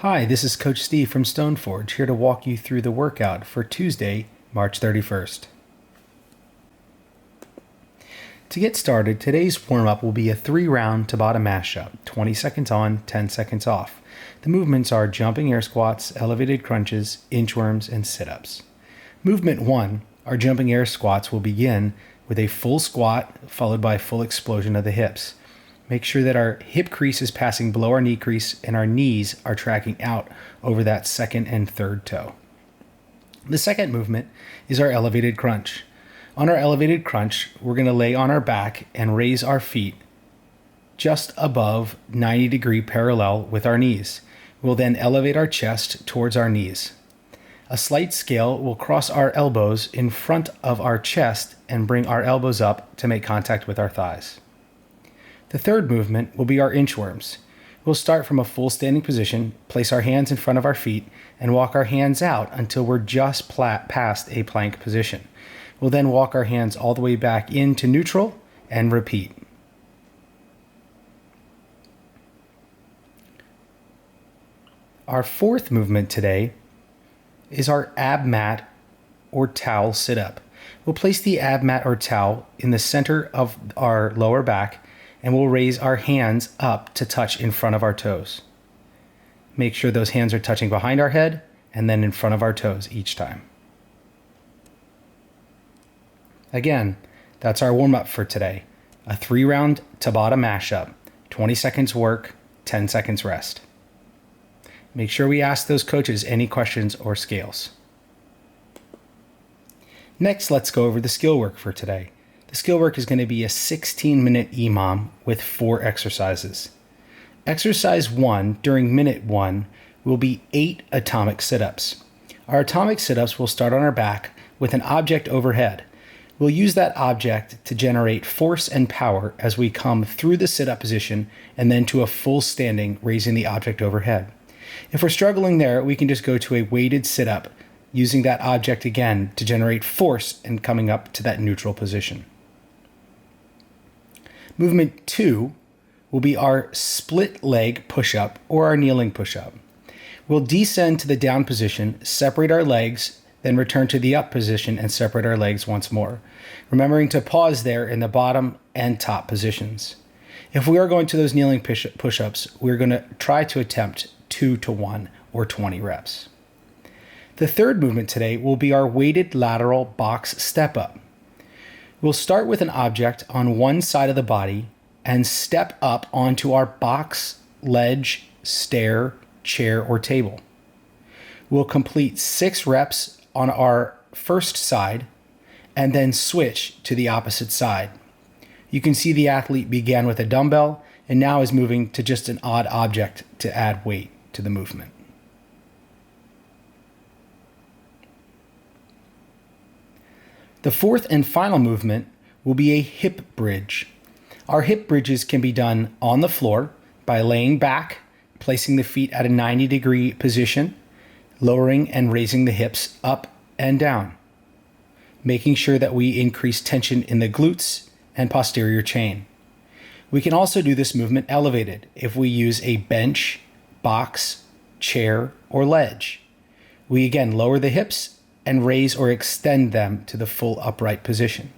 Hi, this is Coach Steve from Stoneforge, here to walk you through the workout for Tuesday, March 31st. To get started, today's warm-up will be a 3-round Tabata Mash-Up, 20 seconds on, 10 seconds off. The movements are jumping air squats, elevated crunches, inchworms, and sit-ups. Movement 1, our jumping air squats, will begin with a full squat followed by a full explosion of the hips. Make sure that our hip crease is passing below our knee crease and our knees are tracking out over that second and third toe. The second movement is our elevated crunch. On our elevated crunch, we're going to lay on our back and raise our feet just above 90-degree parallel with our knees. We'll then elevate our chest towards our knees. A slight scale will cross our elbows in front of our chest and bring our elbows up to make contact with our thighs. The third movement will be our inchworms. We'll start from a full standing position, place our hands in front of our feet, and walk our hands out until we're just past a plank position. We'll then walk our hands all the way back into neutral and repeat. Our fourth movement today is our ab mat or towel sit-up. We'll place the ab mat or towel in the center of our lower back and we'll raise our hands up to touch in front of our toes. Make sure those hands are touching behind our head and then in front of our toes each time. Again, that's our warm-up for today. A 3-round Tabata Mash-Up, 20 seconds work, 10 seconds rest. Make sure we ask those coaches any questions or scales. Next, let's go over the skill work for today. The skill work is going to be a 16-minute EMOM with 4 exercises. Exercise 1 during minute 1 will be 8 atomic sit-ups. Our atomic sit-ups will start on our back with an object overhead. We'll use that object to generate force and power as we come through the sit-up position and then to a full standing, raising the object overhead. If we're struggling there, we can just go to a weighted sit-up, using that object again to generate force and coming up to that neutral position. Movement 2 will be our split leg push-up or our kneeling push-up. We'll descend to the down position, separate our legs, then return to the up position and separate our legs once more, remembering to pause there in the bottom and top positions. If we are going to those kneeling push-ups, we're going to try to attempt 2 to 1 or 20 reps. The third movement today will be our weighted lateral box step-up. We'll start with an object on one side of the body and step up onto our box, ledge, stair, chair, or table. We'll complete 6 reps on our first side and then switch to the opposite side. You can see the athlete began with a dumbbell and now is moving to just an odd object to add weight to the movement. The fourth and final movement will be a hip bridge. Our hip bridges can be done on the floor by laying back, placing the feet at a 90-degree position, lowering and raising the hips up and down, making sure that we increase tension in the glutes and posterior chain. We can also do this movement elevated if we use a bench, box, chair, or ledge. We again lower the hips and raise or extend them to the full upright position.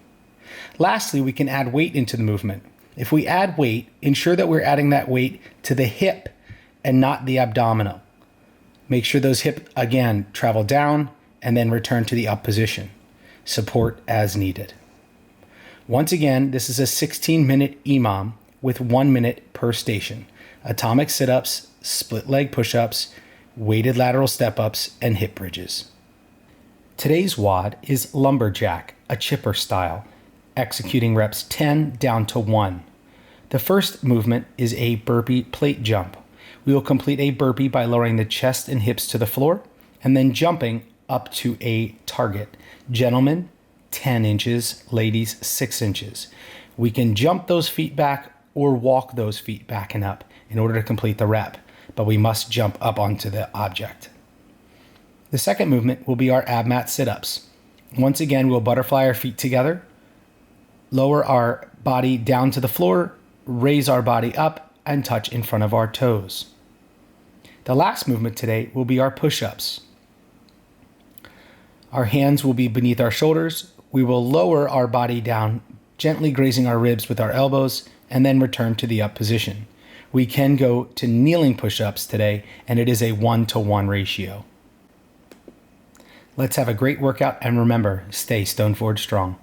Lastly, we can add weight into the movement. If we add weight, ensure that we're adding that weight to the hip and not the abdominal. Make sure those hips, again, travel down and then return to the up position. Support as needed. Once again, this is a 16-minute EMOM with 1 minute per station. Atomic sit-ups, split leg push-ups, weighted lateral step-ups, and hip bridges. Today's WOD is LUMBERJACK, a chipper style, executing reps 10 down to 1. The first movement is a burpee plate jump. We will complete a burpee by lowering the chest and hips to the floor and then jumping up to a target. Gentlemen, 10 inches, ladies, 6 inches. We can jump those feet back or walk those feet back and up in order to complete the rep, but we must jump up onto the object. The second movement will be our ab mat sit-ups. Once again, we'll butterfly our feet together, lower our body down to the floor, raise our body up, and touch in front of our toes. The last movement today will be our push-ups. Our hands will be beneath our shoulders. We will lower our body down, gently grazing our ribs with our elbows, and then return to the up position. We can go to kneeling push-ups today, and it is a 1-to-1 ratio. Let's have a great workout, and remember, stay Stone Forward strong.